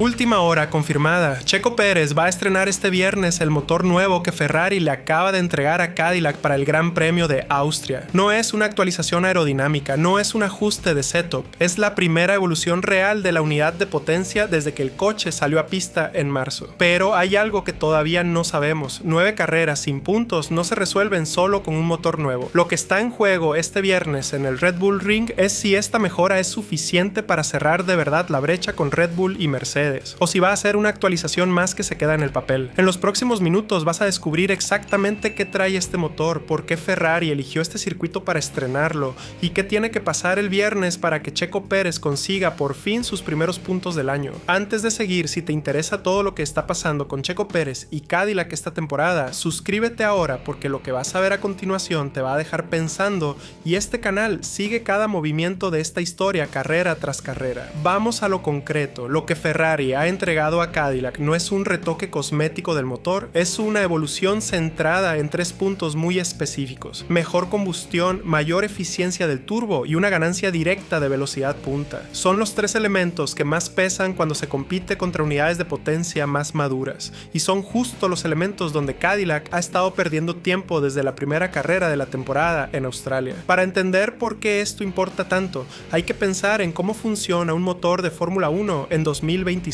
Última hora confirmada. Checo Pérez va a estrenar este viernes el motor nuevo que Ferrari le acaba de entregar a Cadillac para el Gran Premio de Austria. No es una actualización aerodinámica, no es un ajuste de setup, es la primera evolución real de la unidad de potencia desde que el coche salió a pista en marzo. Pero hay algo que todavía no sabemos. 9 carreras sin puntos no se resuelven solo con un motor nuevo. Lo que está en juego este viernes en el Red Bull Ring es si esta mejora es suficiente para cerrar de verdad la brecha con Red Bull y Mercedes, o si va a ser una actualización más que se queda en el papel. En los próximos minutos vas a descubrir exactamente qué trae este motor, por qué Ferrari eligió este circuito para estrenarlo y qué tiene que pasar el viernes para que Checo Pérez consiga por fin sus primeros puntos del año. Antes de seguir, si te interesa todo lo que está pasando con Checo Pérez y Cadillac esta temporada, suscríbete ahora porque lo que vas a ver a continuación te va a dejar pensando y este canal sigue cada movimiento de esta historia carrera tras carrera. Vamos a lo concreto. Lo que Ferrari ha entregado a Cadillac no es un retoque cosmético del motor, es una evolución centrada en 3 puntos muy específicos: mejor combustión, mayor eficiencia del turbo y una ganancia directa de velocidad punta. Son los 3 elementos que más pesan cuando se compite contra unidades de potencia más maduras, y son justo los elementos donde Cadillac ha estado perdiendo tiempo desde la primera carrera de la temporada en Australia. Para entender por qué esto importa tanto, hay que pensar en cómo funciona un motor de Fórmula 1 en 2026.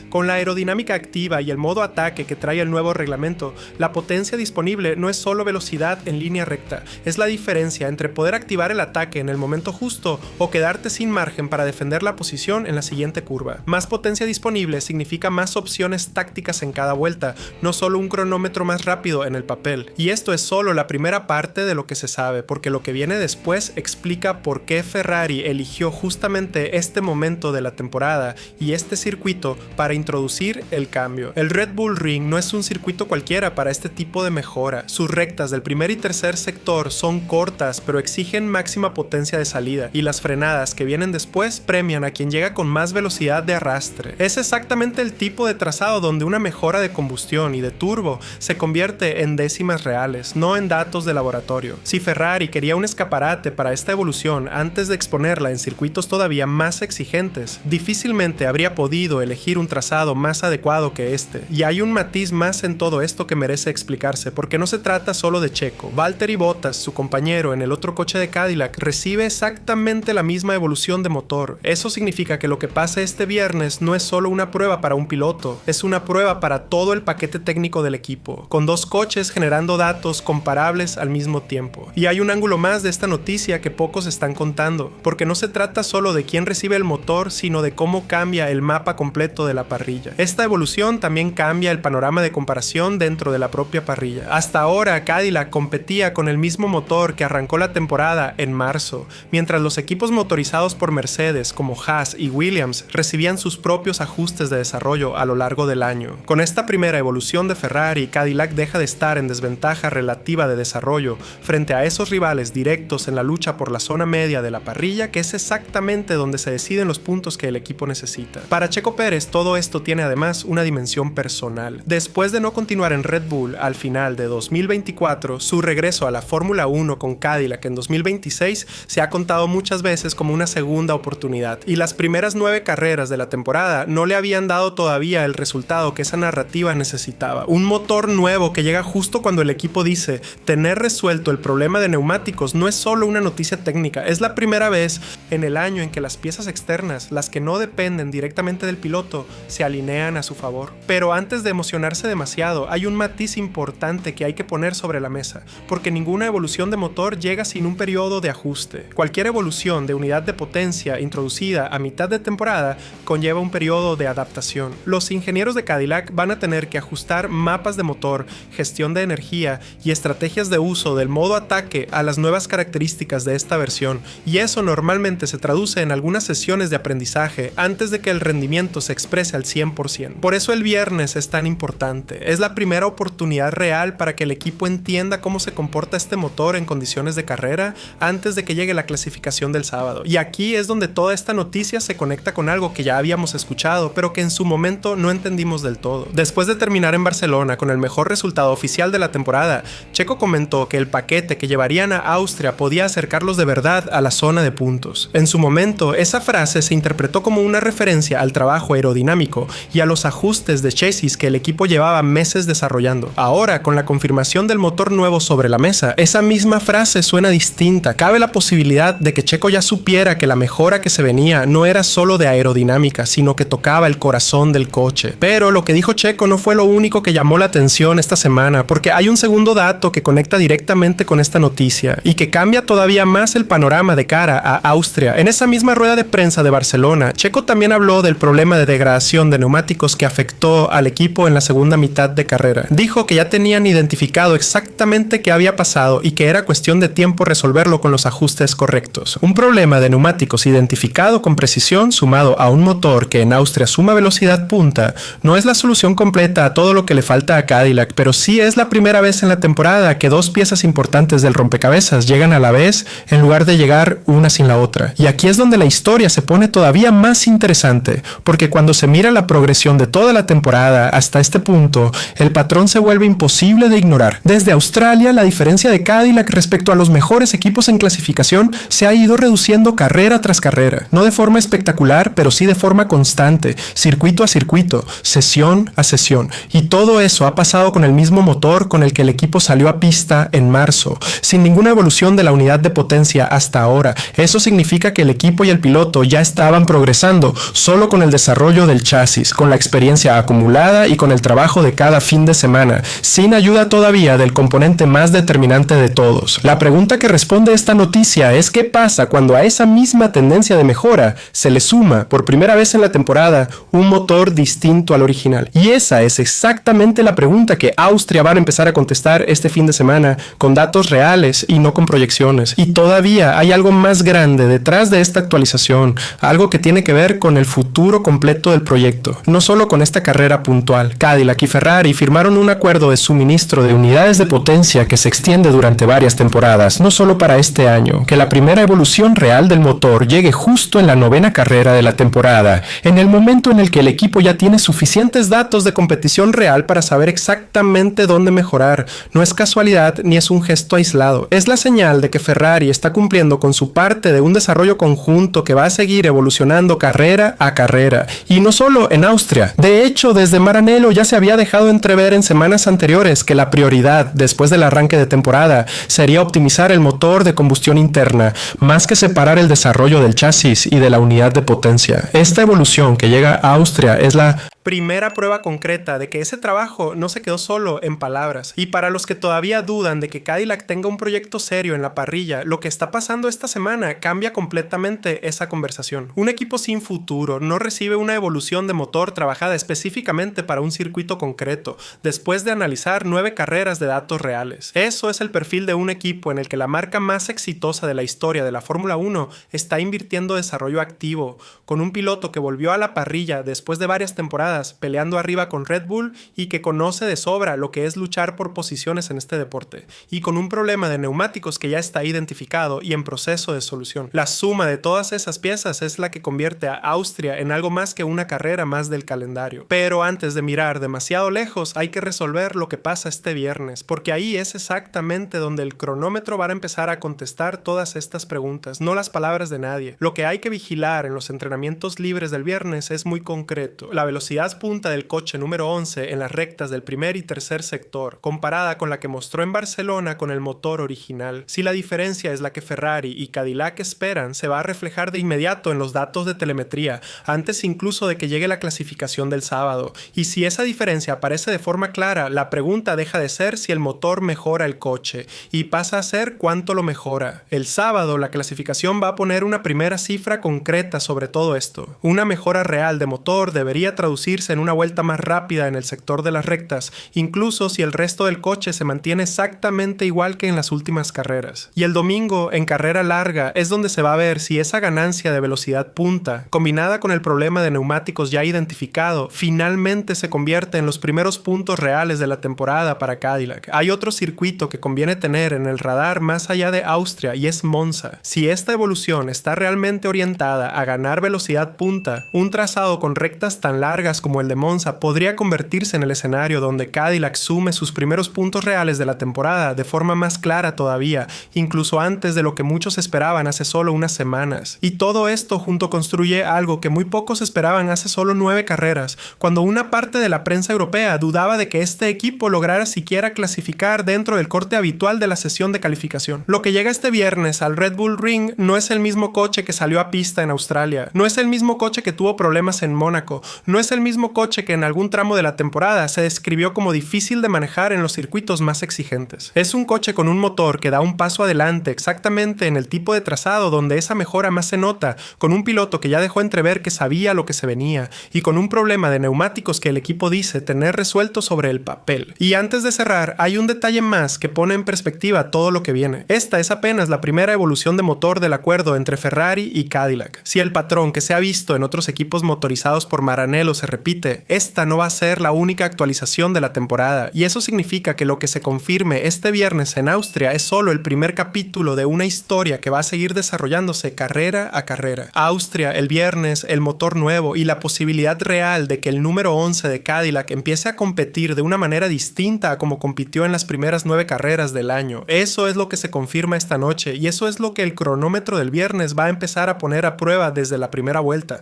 Con la aerodinámica activa y el modo ataque que trae el nuevo reglamento, la potencia disponible no es solo velocidad en línea recta, es la diferencia entre poder activar el ataque en el momento justo o quedarte sin margen para defender la posición en la siguiente curva. Más potencia disponible significa más opciones tácticas en cada vuelta, no solo un cronómetro más rápido en el papel. Y esto es solo la primera parte de lo que se sabe, porque lo que viene después explica por qué Ferrari eligió justamente este momento de la temporada y este circuito para introducir el cambio. El Red Bull Ring no es un circuito cualquiera para este tipo de mejora. Sus rectas del primer y tercer sector son cortas, pero exigen máxima potencia de salida, y las frenadas que vienen después premian a quien llega con más velocidad de arrastre. Es exactamente el tipo de trazado donde una mejora de combustión y de turbo se convierte en décimas reales, no en datos de laboratorio. Si Ferrari quería un escaparate para esta evolución antes de exponerla en circuitos todavía más exigentes, difícilmente habría podido elegir un trazado más adecuado que este. Y hay un matiz más en todo esto que merece explicarse, porque no se trata solo de Checo. Valtteri Bottas, su compañero en el otro coche de Cadillac, recibe exactamente la misma evolución de motor. Eso significa que lo que pasa este viernes no es solo una prueba para un piloto, es una prueba para todo el paquete técnico del equipo, con 2 coches generando datos comparables al mismo tiempo. Y hay un ángulo más de esta noticia que pocos están contando, porque no se trata solo de quién recibe el motor, sino de cómo cambia el mapa completo de la parrilla. Esta evolución también cambia el panorama de comparación dentro de la propia parrilla. Hasta ahora Cadillac competía con el mismo motor que arrancó la temporada en marzo, mientras los equipos motorizados por Mercedes como Haas y Williams recibían sus propios ajustes de desarrollo a lo largo del año. Con esta primera evolución de Ferrari, Cadillac deja de estar en desventaja relativa de desarrollo frente a esos rivales directos en la lucha por la zona media de la parrilla, que es exactamente donde se deciden los puntos que el equipo necesita. Para Checo Pérez, todo esto tiene además una dimensión personal. Después de no continuar en Red Bull al final de 2024, su regreso a la Fórmula 1 con Cadillac en 2026 se ha contado muchas veces como una segunda oportunidad, y las primeras 9 carreras de la temporada no le habían dado todavía el resultado que esa narrativa necesitaba. Un motor nuevo que llega justo cuando el equipo dice tener resuelto el problema de neumáticos no es solo una noticia técnica, es la primera vez en el año en que las piezas externas, las que no dependen directamente del piloto, se alinean a su favor. Pero antes de emocionarse demasiado, hay un matiz importante que hay que poner sobre la mesa, porque ninguna evolución de motor llega sin un periodo de ajuste. Cualquier evolución de unidad de potencia introducida a mitad de temporada conlleva un periodo de adaptación. Los ingenieros de Cadillac van a tener que ajustar mapas de motor, gestión de energía y estrategias de uso del modo ataque a las nuevas características de esta versión, y eso normalmente se traduce en algunas sesiones de aprendizaje antes de que el rendimiento se exprese al 100%. Por eso el viernes es tan importante. Es la primera oportunidad real para que el equipo entienda cómo se comporta este motor en condiciones de carrera antes de que llegue la clasificación del sábado. Y aquí es donde toda esta noticia se conecta con algo que ya habíamos escuchado, pero que en su momento no entendimos del todo. Después de terminar en Barcelona con el mejor resultado oficial de la temporada, Checo comentó que el paquete que llevarían a Austria podía acercarlos de verdad a la zona de puntos. En su momento, esa frase se interpretó como una referencia al trabajo aerodinámico y a los ajustes de chasis que el equipo llevaba meses desarrollando. Ahora, con la confirmación del motor nuevo sobre la mesa, esa misma frase suena distinta. Cabe la posibilidad de que Checo ya supiera que la mejora que se venía no era solo de aerodinámica, sino que tocaba el corazón del coche. Pero lo que dijo Checo no fue lo único que llamó la atención esta semana, porque hay un segundo dato que conecta directamente con esta noticia y que cambia todavía más el panorama de cara a Austria. En esa misma rueda de prensa de Barcelona, Checo también habló del problema de degradación de neumáticos que afectó al equipo en la segunda mitad de carrera. Dijo que ya tenían identificado exactamente qué había pasado y que era cuestión de tiempo resolverlo con los ajustes correctos. Un problema de neumáticos identificado con precisión sumado a un motor que en Austria suma velocidad punta no es la solución completa a todo lo que le falta a Cadillac, pero sí es la primera vez en la temporada que dos piezas importantes del rompecabezas llegan a la vez en lugar de llegar una sin la otra. Y aquí es donde la historia se pone todavía más interesante, porque cuando se mira la progresión de toda la temporada hasta este punto, el patrón se vuelve imposible de ignorar. Desde Australia, la diferencia de Cadillac respecto a los mejores equipos en clasificación se ha ido reduciendo carrera tras carrera, no de forma espectacular, pero sí de forma constante, circuito a circuito, sesión a sesión, y todo eso ha pasado con el mismo motor con el que el equipo salió a pista en marzo, sin ninguna evolución de la unidad de potencia hasta ahora. Eso significa que el equipo y el piloto ya estaban progresando solo con el desarrollo del chasis, con la experiencia acumulada y con el trabajo de cada fin de semana, sin ayuda todavía del componente más determinante de todos. La pregunta que responde esta noticia es ¿qué pasa cuando a esa misma tendencia de mejora se le suma, por primera vez en la temporada, un motor distinto al original? Y esa es exactamente la pregunta que Austria va a empezar a contestar este fin de semana con datos reales y no con proyecciones. Y todavía hay algo más grande detrás de esta actualización, algo que tiene que ver con el futuro completo del proyecto, no solo con esta carrera puntual. Cadillac y Ferrari firmaron un acuerdo de suministro de unidades de potencia que se extiende durante varias temporadas, no solo para este año, que la primera evolución real del motor llegue justo en la 9ª carrera de la temporada, en el momento en el que el equipo ya tiene suficientes datos de competición real para saber exactamente dónde mejorar. No es casualidad ni es un gesto aislado, es la señal de que Ferrari está cumpliendo con su parte de un desarrollo conjunto que va a seguir evolucionando carrera a carrera, y no solo en Austria. De hecho, desde Maranello ya se había dejado entrever en semanas anteriores que la prioridad después del arranque de temporada sería optimizar el motor de combustión interna, más que separar el desarrollo del chasis y de la unidad de potencia. Esta evolución que llega a Austria es la primera prueba concreta de que ese trabajo no se quedó solo en palabras. Y para los que todavía dudan de que Cadillac tenga un proyecto serio en la parrilla, lo que está pasando esta semana cambia completamente esa conversación. Un equipo sin futuro no recibe una evolución de motor trabajada específicamente para un circuito concreto, después de analizar 9 carreras de datos reales. Eso es el perfil de un equipo en el que la marca más exitosa de la historia de la Fórmula 1 está invirtiendo desarrollo activo, con un piloto que volvió a la parrilla después de varias temporadas peleando arriba con Red Bull y que conoce de sobra lo que es luchar por posiciones en este deporte, y con un problema de neumáticos que ya está identificado y en proceso de solución. La suma de todas esas piezas es la que convierte a Austria en algo más que una carrera más del calendario. Pero antes de mirar demasiado lejos, hay que resolver lo que pasa este viernes, porque ahí es exactamente donde el cronómetro va a empezar a contestar todas estas preguntas, no las palabras de nadie. Lo que hay que vigilar en los entrenamientos libres del viernes es muy concreto: la velocidad punta del coche número 11 en las rectas del primer y tercer sector, comparada con la que mostró en Barcelona con el motor original. Si la diferencia es la que Ferrari y Cadillac esperan, se va a reflejar de inmediato en los datos de telemetría, antes incluso de que llegue la clasificación del sábado. Y si esa diferencia aparece de forma clara, la pregunta deja de ser si el motor mejora el coche y pasa a ser cuánto lo mejora. El sábado, la clasificación va a poner una primera cifra concreta sobre todo esto. Una mejora real de motor debería traducirse en una vuelta más rápida en el sector de las rectas, incluso si el resto del coche se mantiene exactamente igual que en las últimas carreras. Y el domingo, en carrera larga, es donde se va a ver si esa ganancia de velocidad punta, combinada con el problema de neumáticos ya identificado, finalmente se convierte en los primeros puntos reales de la temporada para Cadillac. Hay otro circuito que conviene tener en el radar más allá de Austria, y es Monza. Si esta evolución está realmente orientada a ganar velocidad punta, un trazado con rectas tan largas carreras como el de Monza podría convertirse en el escenario donde Cadillac sume sus primeros puntos reales de la temporada de forma más clara todavía, incluso antes de lo que muchos esperaban hace solo unas semanas. Y todo esto junto construye algo que muy pocos esperaban hace solo 9 carreras, cuando una parte de la prensa europea dudaba de que este equipo lograra siquiera clasificar dentro del corte habitual de la sesión de calificación. Lo que llega este viernes al Red Bull Ring no es el mismo coche que salió a pista en Australia, no es el mismo coche que tuvo problemas en Mónaco, no es el mismo coche que en algún tramo de la temporada se describió como difícil de manejar en los circuitos más exigentes. Es un coche con un motor que da un paso adelante exactamente en el tipo de trazado donde esa mejora más se nota, con un piloto que ya dejó entrever que sabía lo que se venía y con un problema de neumáticos que el equipo dice tener resuelto sobre el papel. Y antes de cerrar, hay un detalle más que pone en perspectiva todo lo que viene. Esta es apenas la primera evolución de motor del acuerdo entre Ferrari y Cadillac. Si el patrón que se ha visto en otros equipos motorizados por Maranello se repite, esta no va a ser la única actualización de la temporada, y eso significa que lo que se confirme este viernes en Austria es solo el primer capítulo de una historia que va a seguir desarrollándose carrera a carrera. Austria, el viernes, el motor nuevo y la posibilidad real de que el número 11 de Cadillac empiece a competir de una manera distinta a como compitió en las primeras 9 carreras del año. Eso es lo que se confirma esta noche y eso es lo que el cronómetro del viernes va a empezar a poner a prueba desde la primera vuelta.